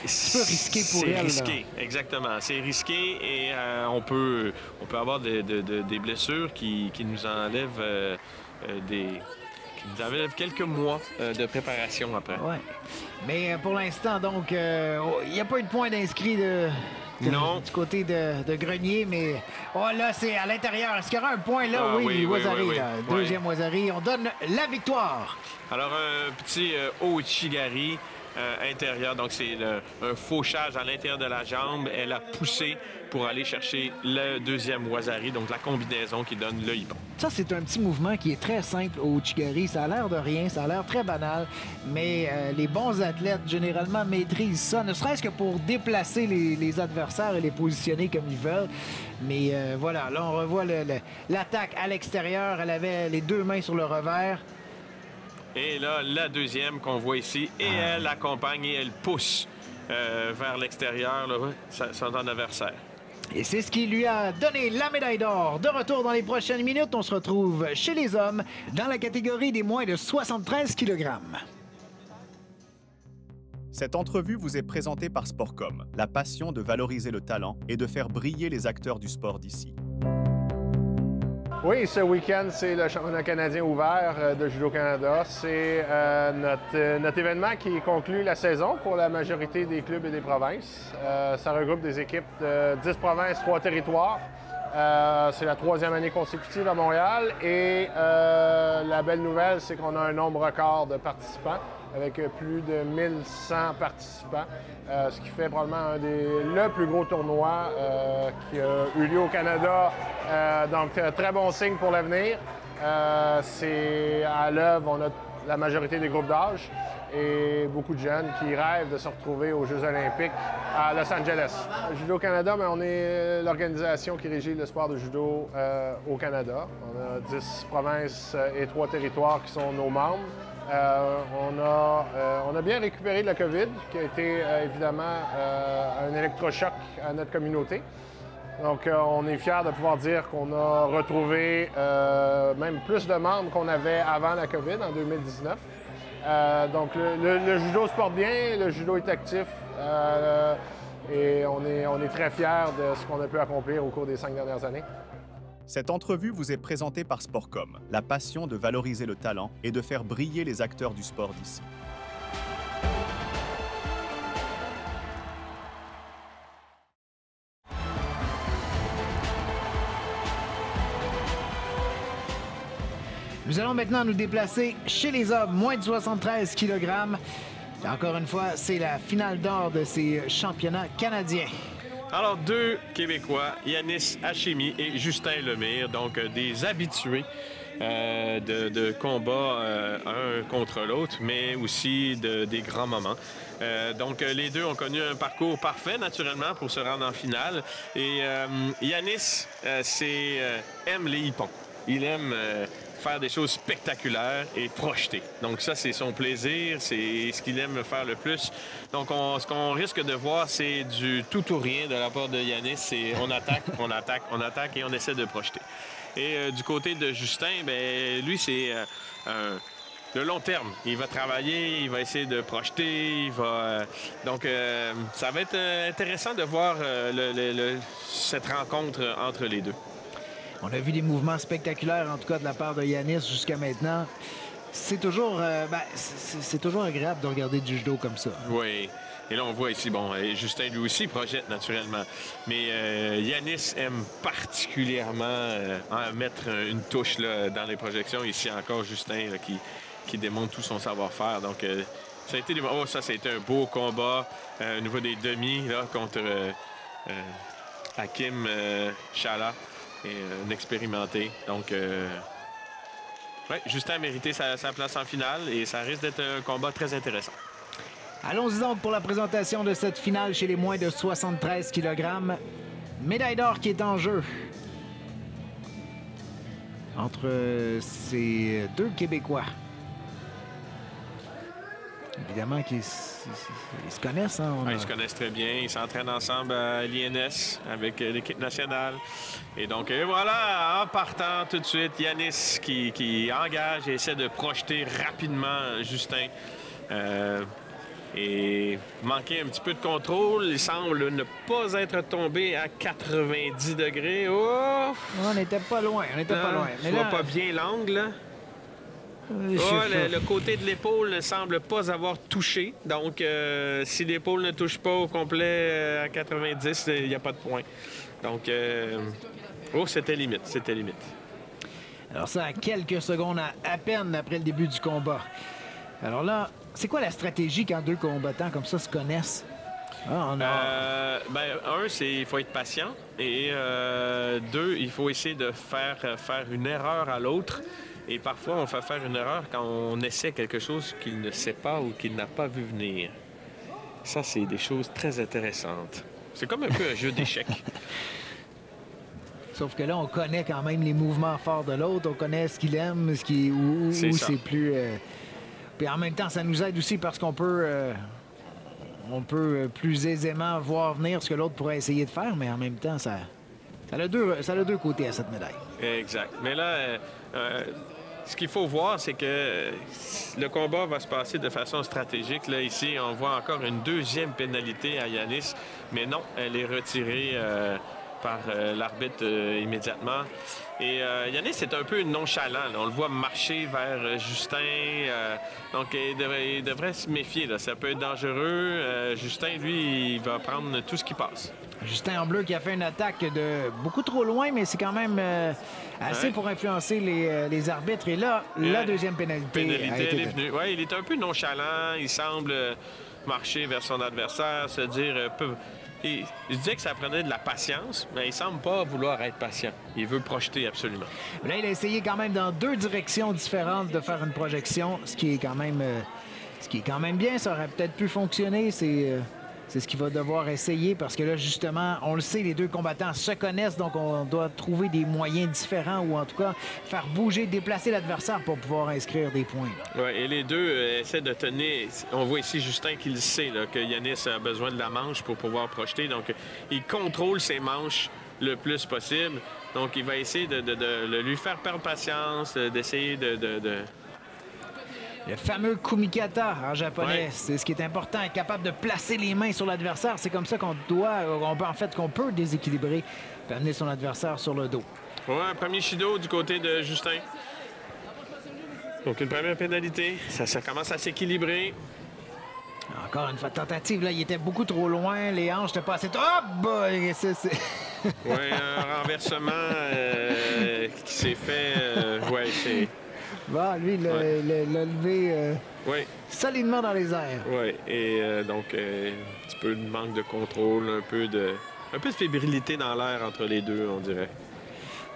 risqué pour elle. C'est risqué, exactement. C'est risqué et on peut avoir des blessures qui nous enlèvent qui nous enlèvent quelques mois de préparation après. Ouais. Mais pour l'instant, donc, il n'y a pas eu de point d'inscrit du côté de Grenier, mais là, c'est à l'intérieur. Est-ce qu'il y aura un point là? Oui, Wazari. Oui. Deuxième Wazari. On donne la victoire. Alors, un petit Ouchigari intérieur. Donc, c'est un fauchage à l'intérieur de la jambe. Elle a poussé pour aller chercher le deuxième Wazari, donc la combinaison qui donne le hippon. Ça, c'est un petit mouvement qui est très simple au Ouchigari. Ça a l'air de rien, ça a l'air très banal, mais les bons athlètes, généralement, maîtrisent ça, ne serait-ce que pour déplacer les adversaires et les positionner comme ils veulent. Mais voilà, là, on revoit l'attaque à l'extérieur. Elle avait les deux mains sur le revers. Et là, la deuxième qu'on voit ici, et elle accompagne et elle pousse vers l'extérieur, son adversaire. Et c'est ce qui lui a donné la médaille d'or. De retour dans les prochaines minutes, on se retrouve chez les hommes dans la catégorie des moins de 73 kg. Cette entrevue vous est présentée par Sportcom, la passion de valoriser le talent et de faire briller les acteurs du sport d'ici. Oui, ce week-end, c'est le championnat canadien ouvert de Judo Canada. C'est notre événement qui conclut la saison pour la majorité des clubs et des provinces. Ça regroupe des équipes de 10 provinces, 3 territoires. C'est la 3e année consécutive à Montréal et la belle nouvelle, c'est qu'on a un nombre record de participants avec plus de 1100 participants, ce qui fait probablement le plus gros tournoi qui a eu lieu au Canada. Donc, très bon signe pour l'avenir. C'est à l'œuvre, on a la majorité des groupes d'âge et beaucoup de jeunes qui rêvent de se retrouver aux Jeux olympiques à Los Angeles. Judo Canada, on est l'organisation qui régit le sport de judo au Canada. On a 10 provinces et 3 territoires qui sont nos membres. On a bien récupéré de la COVID, qui a été évidemment un électrochoc à notre communauté. Donc, on est fiers de pouvoir dire qu'on a retrouvé même plus de membres qu'on avait avant la COVID en 2019. Donc, le judo se porte bien, le judo est actif. et on est très fiers de ce qu'on a pu accomplir au cours des 5 dernières années. Cette entrevue vous est présentée par Sportcom, la passion de valoriser le talent et de faire briller les acteurs du sport d'ici. Nous allons maintenant nous déplacer chez les hommes, moins de 73 kg. Encore une fois, c'est la finale d'or de ces championnats canadiens. Alors, 2 Québécois, Yanis Hachemi et Justin Lemire, donc des habitués de combats un contre l'autre, mais aussi des grands moments. Donc, les deux ont connu un parcours parfait, naturellement, pour se rendre en finale. Et Yanis aime les hippons. Il aime faire des choses spectaculaires et projeter. Donc ça, c'est son plaisir, c'est ce qu'il aime faire le plus. Donc ce qu'on risque de voir, c'est du tout ou rien de la part de Yanis. C'est on attaque, on attaque, on attaque et on essaie de projeter. Et du côté de Justin, bien, lui, c'est le long terme. Il va travailler, il va essayer de projeter, il va... donc, ça va être intéressant de voir cette rencontre entre les deux. On a vu des mouvements spectaculaires, en tout cas de la part de Yanis jusqu'à maintenant. C'est toujours, c'est toujours agréable de regarder du judo comme ça. Oui. Et là, on voit ici, bon, Justin lui aussi projette naturellement. Mais Yanis aime particulièrement mettre une touche là, dans les projections. Ici encore, Justin là, qui démontre tout son savoir-faire. Donc, ça a été ça a été un beau combat au niveau des demi là, contre Hakim Chala. Un expérimenté. Donc, ouais, Justin a mérité sa place en finale et ça risque d'être un combat très intéressant. Allons-y donc pour la présentation de cette finale chez les moins de 73 kg. Médaille d'or qui est en jeu entre ces deux Québécois. Évidemment qu'ils se connaissent. Hein? Ils se connaissent très bien. Ils s'entraînent ensemble à l'INS avec l'équipe nationale. Et donc, voilà, en partant tout de suite, Yanis qui engage et essaie de projeter rapidement Justin. Et manquer un petit peu de contrôle. Il semble ne pas être tombé à 90 degrés. Oh! On n'était pas loin. On n'était pas loin. Je vois pas bien l'angle. Le côté de l'épaule ne semble pas avoir touché. Donc, si l'épaule ne touche pas au complet à 90, il n'y a pas de point. Donc, c'était limite. C'était limite. Alors ça, à quelques secondes à peine après le début du combat. Alors là, c'est quoi la stratégie quand deux combattants comme ça se connaissent? Il faut être patient. Et deux, il faut essayer de faire une erreur à l'autre. Et parfois, on fait faire une erreur quand on essaie quelque chose qu'il ne sait pas ou qu'il n'a pas vu venir. Ça, c'est des choses très intéressantes. C'est comme un peu un jeu d'échecs. Sauf que là, on connaît quand même les mouvements forts de l'autre. On connaît ce qu'il aime, où c'est plus... Puis en même temps, ça nous aide aussi parce qu'on peut... on peut plus aisément voir venir ce que l'autre pourrait essayer de faire, mais en même temps, ça a deux côtés à cette médaille. Exact. Mais là... ce qu'il faut voir, c'est que le combat va se passer de façon stratégique. Là, ici, on voit encore une deuxième pénalité à Yanis, mais non, elle est retirée par l'arbitre immédiatement. Et Yanis est un peu nonchalant. Là. On le voit marcher vers Justin. Donc, il devrait se méfier. Là. Ça peut être dangereux. Justin, lui, il va prendre tout ce qui passe. Justin en bleu qui a fait une attaque de beaucoup trop loin, mais c'est quand même assez pour influencer les arbitres. Et là, la deuxième pénalité a été est venue. Ouais, il est un peu nonchalant. Il semble marcher vers son adversaire, se dire... Je disais que ça prenait de la patience, mais il semble pas vouloir être patient. Il veut projeter absolument. Là, il a essayé quand même dans deux directions différentes de faire une projection, ce qui est quand même bien. Ça aurait peut-être pu fonctionner. C'est ce qu'il va devoir essayer parce que là, justement, on le sait, les deux combattants se connaissent, donc on doit trouver des moyens différents ou en tout cas faire bouger, déplacer l'adversaire pour pouvoir inscrire des points. Oui, et les deux essaient de tenir. On voit ici Justin qui le sait, là, que Yanis a besoin de la manche pour pouvoir projeter. Donc, il contrôle ses manches le plus possible. Donc, il va essayer de lui faire perdre patience, d'essayer Le fameux kumikata en japonais, Ouais. c'est ce qui est important, être capable de placer les mains sur l'adversaire. C'est comme ça qu'on peut déséquilibrer et amener son adversaire sur le dos. Ouais, un premier Shido du côté de Justin. Donc une première pénalité, ça commence à s'équilibrer. Encore une fois, tentative, là, il était beaucoup trop loin, les hanches n'étaient pas assez... Hop! Boy! Oui, un renversement qui s'est fait... ouais, c'est... Bon, lui, il l'a levé Oui, solidement dans les airs. oui. Et donc, un petit peu de manque de contrôle, un peu de fébrilité dans l'air entre les deux, on dirait.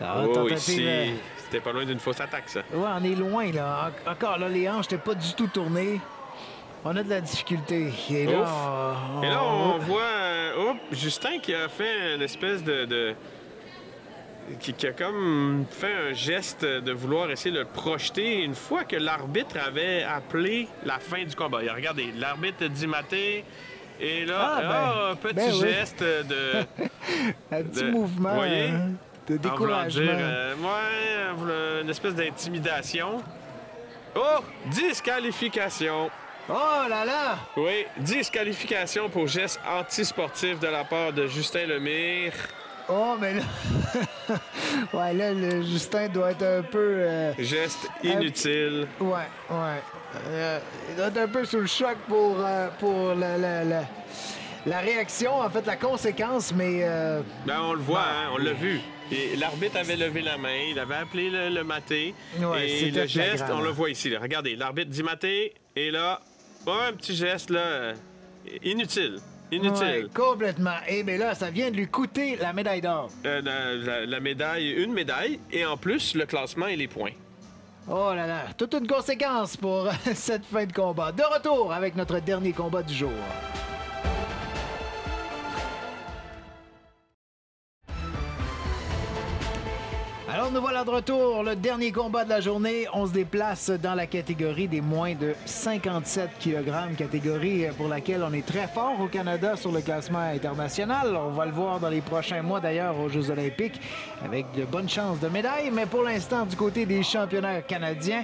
Alors, Oh, tentative, ici, c'était pas loin d'une fausse attaque, ça. ouais, on est loin, là. Encore, là, les hanches n'étaient pas du tout tournées. On a de la difficulté. Et là, Ouf. Et là, on voit Justin qui a fait une espèce qui a comme fait un geste de vouloir essayer de le projeter une fois que l'arbitre avait appelé la fin du combat. Regardez, l'arbitre dit maté. Et là, petit oui. geste de... un petit mouvement voyez? de En voulant découragement. dire, une espèce d'intimidation. Oh! Disqualification! Oh là là! Oui, disqualification pour geste antisportif de la part de Justin Lemire. Oh, mais là... ouais, là, le Justin doit être un peu... Geste inutile. Ouais. Il doit être un peu sous le choc pour la réaction, en fait, la conséquence, mais... Ben, on le voit, hein, on l'a vu. Et l'arbitre avait levé la main, il avait appelé le maté. Ouais, et c'était le geste, flagrant. on le voit ici. Là. Regardez, l'arbitre dit maté. Et là, un petit geste, là, inutile. Ouais, complètement. Et mais là, ça vient de lui coûter la médaille d'or. La médaille, une médaille. Et en plus, le classement et les points. Oh là là, toute une conséquence pour cette fin de combat. De retour avec notre dernier combat du jour. Alors nous voilà de retour, le dernier combat de la journée. On se déplace dans la catégorie des moins de 57 kg, catégorie pour laquelle on est très fort au Canada sur le classement international. On va le voir dans les prochains mois d'ailleurs aux Jeux olympiques avec de bonnes chances de médailles. Mais pour l'instant, du côté des championnats canadiens,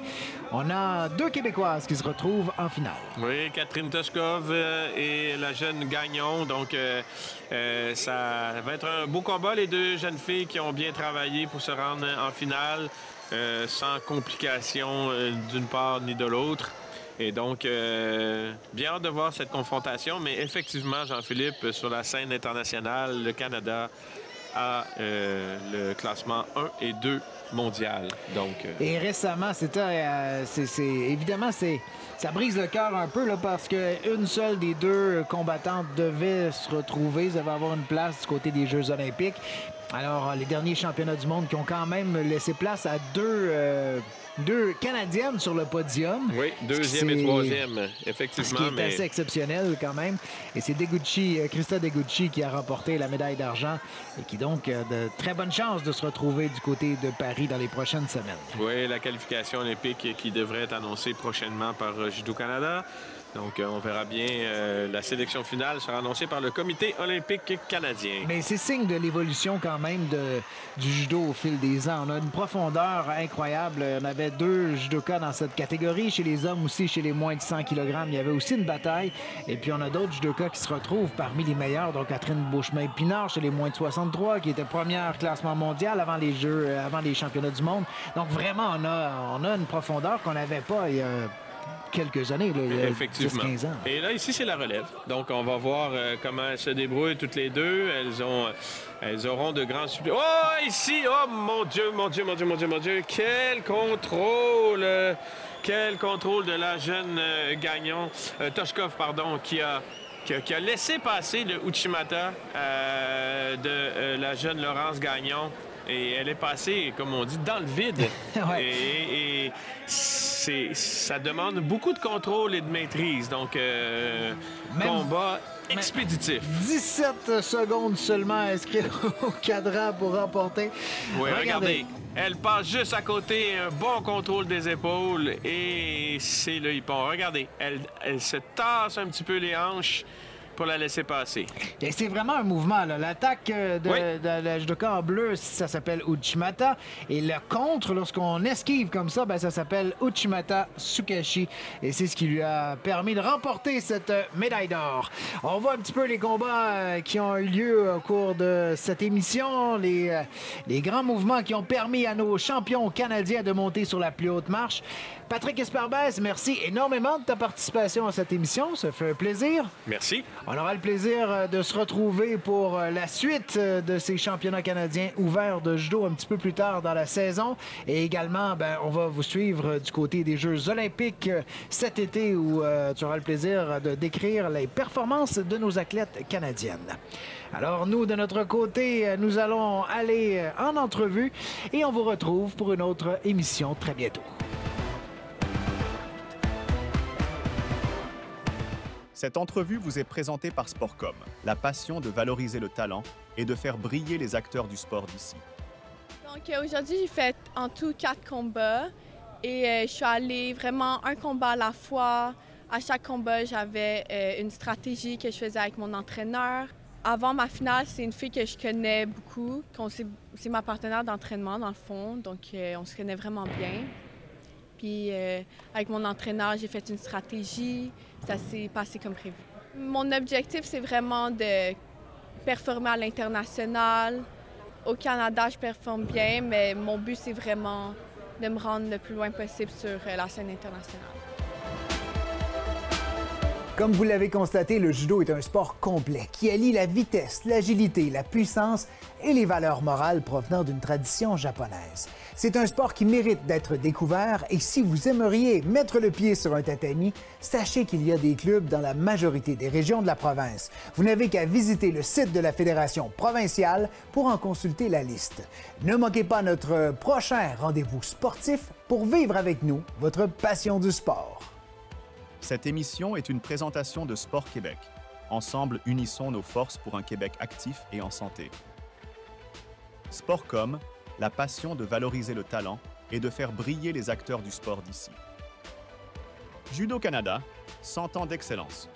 on a deux Québécoises qui se retrouvent en finale. Oui, Catherine Toshkov et la jeune Gagnon. Donc, ça va être un beau combat. Les deux jeunes filles qui ont bien travaillé pour se rendre en finale sans complications d'une part ni de l'autre. Et donc, bien hâte de voir cette confrontation. Mais effectivement, Jean-Philippe, sur la scène internationale, le Canada a le classement 1 et 2 mondial. Donc, Et récemment, évidemment, ça brise le cœur un peu là, parce qu'une seule des deux combattantes devait se retrouver, ça va avoir une place du côté des Jeux olympiques. Alors, les derniers championnats du monde qui ont quand même laissé place à deux Canadiennes sur le podium. oui, deuxième et troisième, effectivement. Ce qui est assez exceptionnel quand même. Et c'est Krista Degucci qui a remporté la médaille d'argent et qui donc a de très bonnes chances de se retrouver du côté de Paris dans les prochaines semaines. Oui, la qualification olympique qui devrait être annoncée prochainement par Judo Canada. Donc, on verra bien. La sélection finale sera annoncée par le Comité olympique canadien. Mais c'est signe de l'évolution quand même du judo au fil des ans. On a une profondeur incroyable. On avait deux judokas dans cette catégorie. Chez les hommes aussi, chez les moins de 100 kg, il y avait aussi une bataille. Et puis, on a d'autres judokas qui se retrouvent parmi les meilleurs. Donc, Catherine Beauchemin-Pinard chez les moins de 63, qui était première classement mondial avant les Jeux, avant les championnats du monde. Donc, vraiment, on a une profondeur qu'on n'avait pas il y a quelques années, là, il y a Effectivement. 10-15 ans. Et là, ici, c'est la relève. Donc, on va voir comment elles se débrouillent toutes les deux. Elles auront de grands suppléments. Oh, ici! Oh, mon Dieu, mon Dieu, mon Dieu, mon Dieu, mon Dieu! Quel contrôle! Quel contrôle de la jeune Gagnon, Toshkov, pardon, qui a laissé passer le Uchimata de la jeune Laurence Gagnon. Et elle est passée, comme on dit, dans le vide. Ouais. Et ça demande beaucoup de contrôle et de maîtrise. Donc, combat expéditif. 17 secondes seulement inscrites au cadran pour remporter. Oui, regardez. Elle passe juste à côté, un bon contrôle des épaules et c'est le hippon. Regardez, elle se tasse un petit peu les hanches pour la laisser passer. Et c'est vraiment un mouvement. L'attaque de la judoka en bleu, ça s'appelle Uchimata. Et le contre, lorsqu'on esquive comme ça, ben, ça s'appelle Uchimata Sukashi. Et c'est ce qui lui a permis de remporter cette médaille d'or. On voit un petit peu les combats qui ont eu lieu au cours de cette émission. Les grands mouvements qui ont permis à nos champions canadiens de monter sur la plus haute marche. Patrick Esperbès, merci énormément de ta participation à cette émission. Ça fait un plaisir. Merci. On aura le plaisir de se retrouver pour la suite de ces championnats canadiens ouverts de judo un petit peu plus tard dans la saison. Et également, ben, on va vous suivre du côté des Jeux olympiques cet été où tu auras le plaisir de décrire les performances de nos athlètes canadiennes. Alors nous, de notre côté, nous allons aller en entrevue et on vous retrouve pour une autre émission très bientôt. Cette entrevue vous est présentée par Sportcom, la passion de valoriser le talent et de faire briller les acteurs du sport d'ici. Donc aujourd'hui, j'ai fait en tout 4 combats et je suis allée vraiment un combat à la fois. À chaque combat, j'avais une stratégie que je faisais avec mon entraîneur. Avant ma finale, c'est une fille que je connais beaucoup. C'est ma partenaire d'entraînement dans le fond, donc on se connaît vraiment bien. Puis avec mon entraîneur, j'ai fait une stratégie. Ça s'est passé comme prévu. Mon objectif, c'est vraiment de performer à l'international. Au Canada, je performe bien, mais mon but, c'est vraiment de me rendre le plus loin possible sur la scène internationale. Comme vous l'avez constaté, le judo est un sport complet qui allie la vitesse, l'agilité, la puissance et les valeurs morales provenant d'une tradition japonaise. C'est un sport qui mérite d'être découvert et si vous aimeriez mettre le pied sur un tatami, sachez qu'il y a des clubs dans la majorité des régions de la province. Vous n'avez qu'à visiter le site de la Fédération provinciale pour en consulter la liste. Ne manquez pas notre prochain rendez-vous sportif pour vivre avec nous votre passion du sport. Cette émission est une présentation de Sport Québec. Ensemble, unissons nos forces pour un Québec actif et en santé. Sportcom, la passion de valoriser le talent et de faire briller les acteurs du sport d'ici. Judo Canada, 100 ans d'excellence.